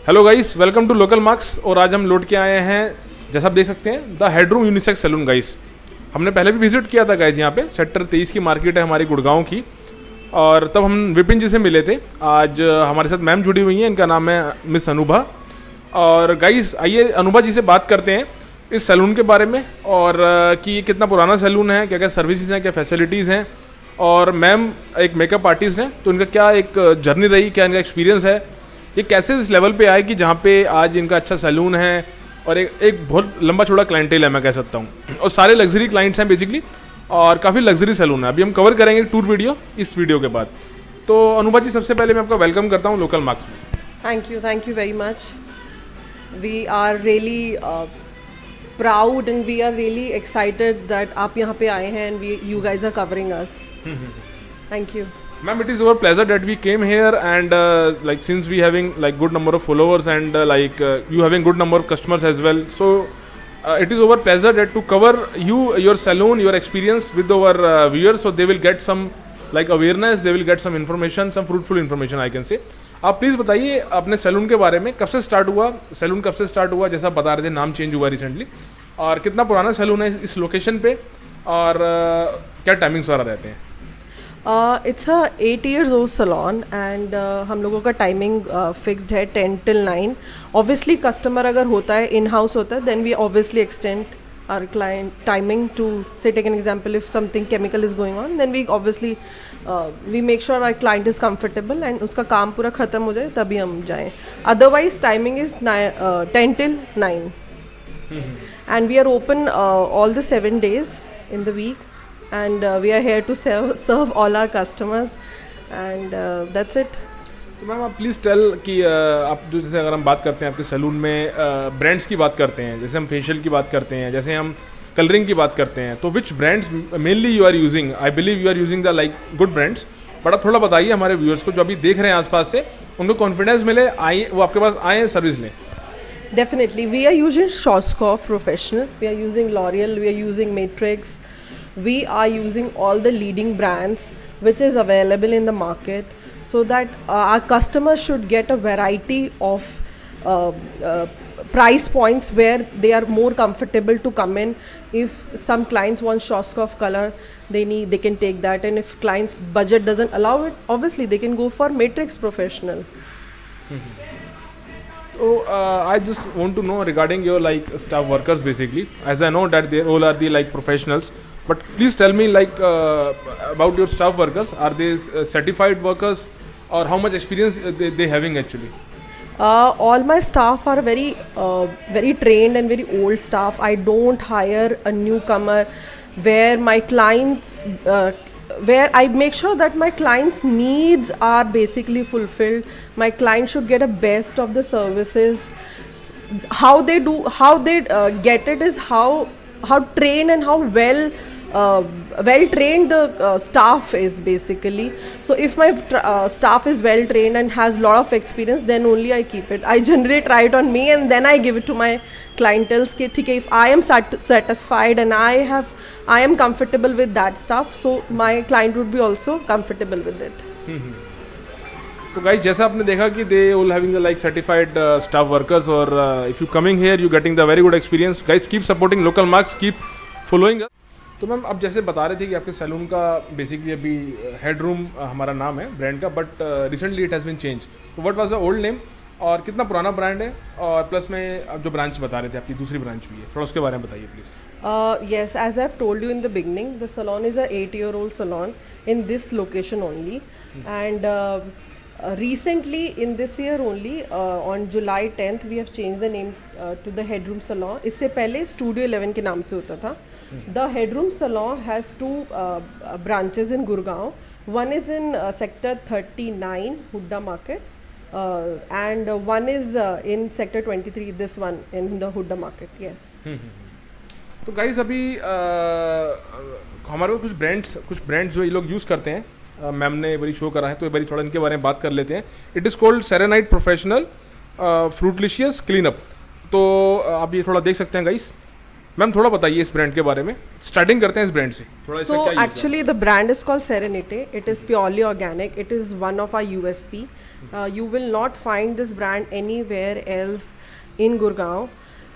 Hello guys, welcome to local marks. और आज हम लौट के आए हैं, जैसा आप देख सकते हैं, the headroom unisex salon guys. हमने पहले भी विजिट किया था गाइस यहाँ पे। सेक्टर 23 की मार्केट है हमारी गुड़गांव की, और तब हम विपिन जी से मिले थे। आज हमारे साथ मैम जुड़ी हुई हैं, इनका नाम है मिस अनुभा। और गाइस आइए अनुभा जी से बात करते हैं इस सैलून के बारे में, और कि ये कितना पुराना सैलून है, क्या क्या सर्विसेज हैं, क्या फैसिलिटीज़ हैं। और मैम एक मेकअप आर्टिस्ट हैं, तो इनका क्या एक जर्नी रही, क्या इनका एक्सपीरियंस है, ये कैसे इस लेवल पे आए कि जहाँ पे आज इनका अच्छा सैलून है और एक बहुत लंबा चौड़ा क्लाइंटेल है मैं कह सकता हूँ, और सारे लग्जरी क्लाइंट्स हैं बेसिकली, और काफ़ी लग्जरी सैलून है। अभी हम कवर करेंगे टूर वीडियो इस वीडियो के बाद। तो अनुभा जी, सबसे पहले मैं आपका वेलकम करता हूँ लोकल मार्क्स में। Thank you very much. We are really proud and we are really excited that आप यहाँ पे आए हैं and you guys are covering us. Thank you. Ma'am, it is our pleasure that we came here, and like since we having like good number of followers and you having good number of customers as well, so it is our pleasure that to cover your salon, your experience with our viewers, so they will get some like awareness, they will get some information, some fruitful information I can say. आप please बताइए अपने salon के बारे में, कब से start हुआ salon, कब से स्टार्ट हुआ, जैसा बता रहे थे नाम चेंज हुआ रिसेंटली, और कितना पुराना सैलून है इस लोकेशन पे, और क्या टाइमिंग्स वगैरह रहते हैं। It's a 8 years old salon and हम लोगों का टाइमिंग फिक्स्ड है 10 till 9. Obviously कस्टमर अगर होता है इन हाउस होता है then we obviously extend our client timing to say take an example if something chemical is going on then we obviously we make sure our client is comfortable and उसका काम पूरा ख़त्म हो जाए तभी हम जाएं. Otherwise timing is 10 till 9 and we are open all the 7 days in the week. And we are here to serve all our customers and that's it. तो मैम आप प्लीज़ टेल कि आप जो जैसे अगर हम बात करते हैं आपके सैलून में ब्रांड्स की बात करते हैं, जैसे हम फेशियल की बात करते हैं, जैसे हम कलरिंग की बात करते हैं, तो which brands mainly you are using? I believe you are using the like good brands, but आप थोड़ा बताइए हमारे व्यूअर्स को जो अभी देख रहे हैं आसपास से, उनको कॉन्फिडेंस मिले, आइए वो आपके पास आए सर्विस लें। Definitely we are using Schwarzkopf Professional, we are using L'Oreal, we are using Matrix. We are using all the leading brands which is available in the market so that our customers should get a variety of price points where they are more comfortable to come in. If some clients want Schwarzkopf color, they can take that, and if clients budget doesn't allow it, obviously they can go for Matrix Professional. So I just want to know regarding your like staff workers basically, as I know that they all are the like professionals, but please tell me like about your staff workers. Are they certified workers, or how much experience they having actually? All my staff are very trained and very old staff. I don't hire a newcomer where my clients where I make sure that my clients' needs are basically fulfilled. My client should get a best of the services. How they get it is how trained and how well trained the staff is basically. So if my staff is well trained and has lot of experience, then only I keep it. I generally try it on me and then I give it to my clientele कि ठीक है, if I am satisfied and I am comfortable with that stuff, so my client would be also comfortable with it. तो guys जैसा आपने देखा कि they all having the like certified staff workers, और if you coming here you getting the very good experience. Guys keep supporting local marks, keep following. तो ma'am आप जैसे बता रहे थे कि आपके सैलून का बेसिकली अभी हेडरूम हमारा नाम है ब्रांड का, but recently it has been change, तो what was the old name, और कितना पुराना ब्रांड है, और प्लस में आप जो ब्रांच बता रहे थे आपकी दूसरी ब्रांच भी है, थोड़ा उसके बारे में बताइए please. Yes, as I've told you in the beginning, the salon is a 8-year-old salon in this location only, and recently in this year only on July 10th we have changed the name to the Headroom Salon. इससे पहले Studio 11 के नाम से होता था. The Headroom Salon has two branches in Gurgaon. One is in sector 39 Hudda Market, and one is in sector 23, this one in the Hudda Market. Yes. तो guys अभी हमारे पास कुछ ब्रांड्स जो ये लोग यूज़ करते हैं, मैम ने एक बारी शो करा है, तो एक बारी थोड़ा इनके बारे में बात कर लेते हैं। It is called Serenite professional fruitlicious cleanup. तो आप ये थोड़ा देख सकते हैं गाइस। मैम थोड़ा बताइए इस ब्रांड के बारे में, स्टार्टिंग करते हैं इस ब्रांड से थोड़ा। So actually the brand is called Serenite. It is purely organic. It is one of our USP. You will not find this brand anywhere else in Gurgaon.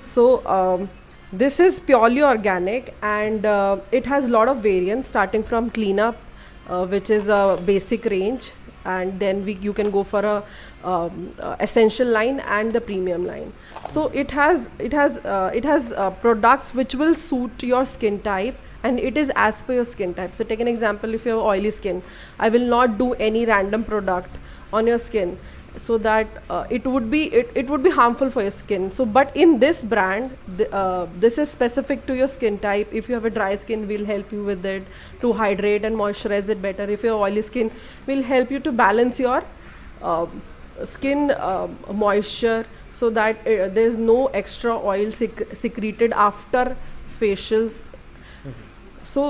So this is purely organic, and it has a lot of variants starting from cleanup, which is a basic range, and then you can go for a essential line and the premium line. So it has products which will suit your skin type, and it is as per your skin type. So take an example, if you have oily skin, I will not do any random product on your skin, so that it would be harmful for your skin. So but in this brand, this is specific to your skin type. If you have a dry skin, we'll help you with it to hydrate and moisturize it better. If you have oily skin, we'll help you to balance your skin moisture, so that there's no extra oil secreted after facials. So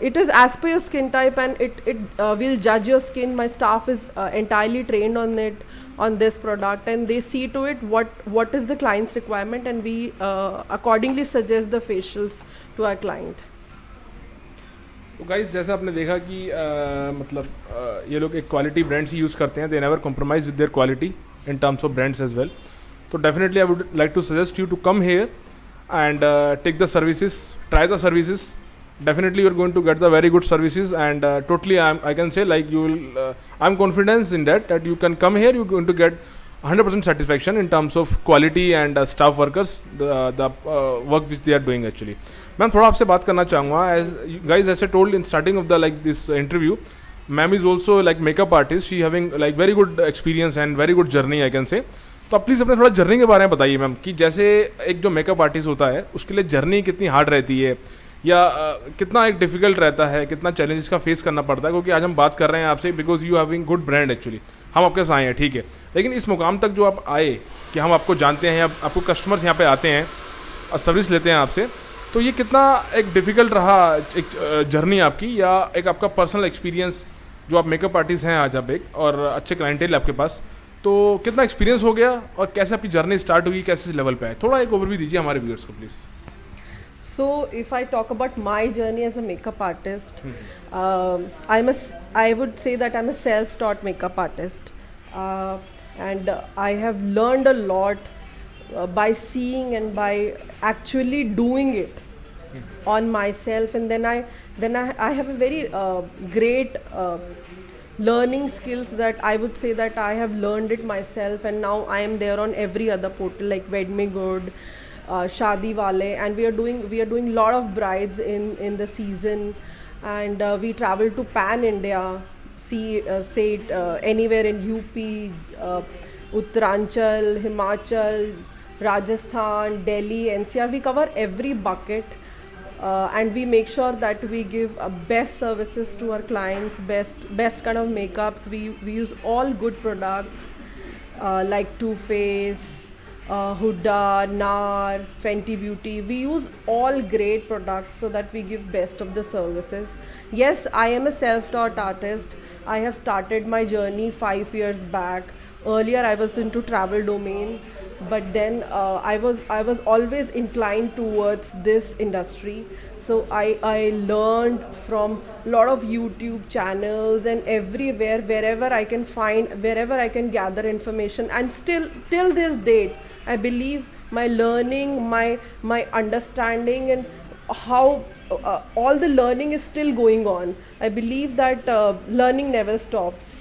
it is as per your skin type, and it will judge your skin. My staff is entirely trained on this product, and they see to it what is the client's requirement, and we accordingly suggest the facials to our client. तो guys जैसा आपने देखा कि मतलब ये लोग एक quality brands ही use करते हैं. They never compromise with their quality in terms of brands as well. तो definitely I would like to suggest you to come here and take the services, try the services. Definitely you're going to get the very good services, and totally I can say, like, you will I'm confident in that you can come here, you're going to get 100% satisfaction in terms of quality and staff workers, the work which they are doing actually. Ma'am थोड़ा आपसे बात करना चाहूँगा. as guys, as I told in starting of the this interview, ma'am is also like makeup artist. She having like very good experience and very good journey, I can say. तो आप please अपने थोड़ा journey के बारे में बताइए ma'am, कि जैसे एक जो मेकअप आर्टिस्ट होता है उसके लिए जर्नी कितनी हार्ड रहती है, या कितना एक डिफ़िकल्ट रहता है, कितना चैलेंजेस का फेस करना पड़ता है. क्योंकि आज हम बात कर रहे हैं आपसे because you having good brand actually. हम आपके साथ आए हैं, ठीक है, लेकिन इस मुकाम तक जो आप आए कि हम आपको जानते हैं, आपको कस्टमर्स यहाँ पे आते हैं और सर्विस लेते हैं आपसे, तो ये कितना एक डिफ़िकल्ट रहा एक जर्नी आपकी, या एक आपका पर्सनल एक्सपीरियंस जो आप मेकअप आर्टिस्ट हैं आज आप एक, और अच्छे क्लाइंटेल आपके पास, तो कितना एक्सपीरियंस हो गया और कैसे आपकी जर्नी स्टार्ट हुई, कैसे इस लेवल पे है, थोड़ा एक ओवरव्यू दीजिए हमारे व्यूअर्स को please. So if I talk about my journey as a makeup artist, I would say that I'm a self-taught makeup artist, and I have learned a lot by seeing and by actually doing it on myself, and then I have a very great learning skills that I would say that I have learned it myself, and now I am there on every other portal like Wedmegood, Shadi Wale, and we are doing lot of brides in the season, and we travel to pan India, say it anywhere in UP, Uttaranchal, Himachal, Rajasthan, Delhi, NCR. We cover every bucket. And we make sure that we give best services to our clients, best kind of makeups. We use all good products like Too Faced, Huda, Nar, Fenty Beauty. We use all great products so that we give best of the services. Yes, I am a self-taught artist. I have started my journey 5 years back. Earlier I was into travel domain, but then I was always inclined towards this industry. So I learned from a lot of YouTube channels and everywhere, wherever I can find, wherever I can gather information, and still till this date I believe my learning, my understanding, and how all the learning is still going on. I believe that learning never stops.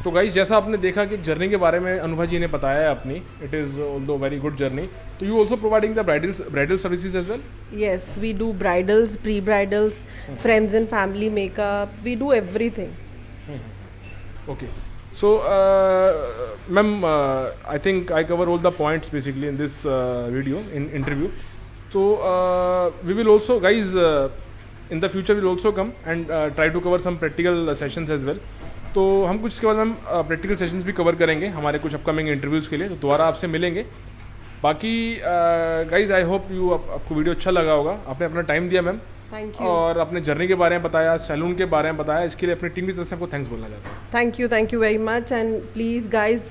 तो guys जैसा आपने देखा कि journey के बारे में अनुभव जी ने बताया है अपनी, it is although very good journey. तो you also providing the bridal services as well? Yes, we do bridals, pre-bridals, friends and family makeup. We do everything. Okay. So, ma'am, I think I cover all the points basically in this video, in interview. So, we will also, guys, in the future we'll also come and try to cover some practical sessions as well. तो हम कुछ इसके बाद हम practical sessions भी cover करेंगे हमारे कुछ अपकमिंग इंटरव्यूज़ के लिए, तो दोबारा आपसे मिलेंगे. बाकी गाइज आई होप आपको वीडियो अच्छा लगा होगा. आपने अपना टाइम दिया मैम, Thank you. और अपने जर्नी के बारे में बताया, सैलून के बारे में बताया, इसके लिए अपनी टीम की तरफ से आपको थैंक्स बोलना चाहता हूँ. Thank you very much, and please guys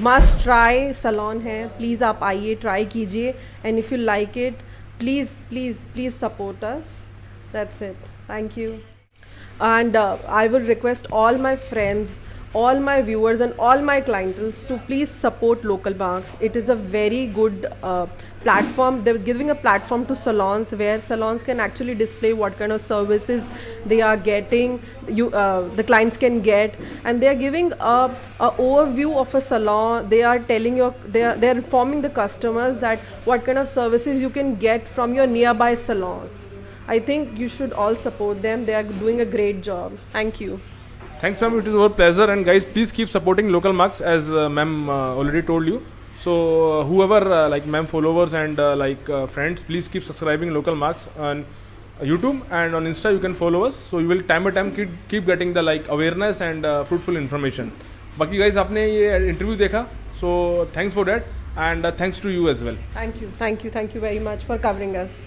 must try salon है. Please आप आइए, try कीजिए, and if you like it, please support us. That's it. Thank you. And I will request all my friends, all my viewers and all my clientels to please support Local Marks. It is a very good platform. They're giving a platform to salons where salons can actually display what kind of services they are getting, the clients can get, and they are giving a overview of a salon. They are telling they are informing the customers that what kind of services you can get from your nearby salons. I think you should all support them. They are doing a great job. Thank you. Thanks, ma'am. It is our pleasure. And guys, please keep supporting Local Marks, as ma'am already told you. So whoever like ma'am followers and friends, please keep subscribing Local Marks on YouTube, and on Insta you can follow us. So you will time by time keep getting the like awareness and fruitful information. बाकी guys, आपने ये interview देखा, so thanks for that, and thanks to you as well. Thank you very much for covering us.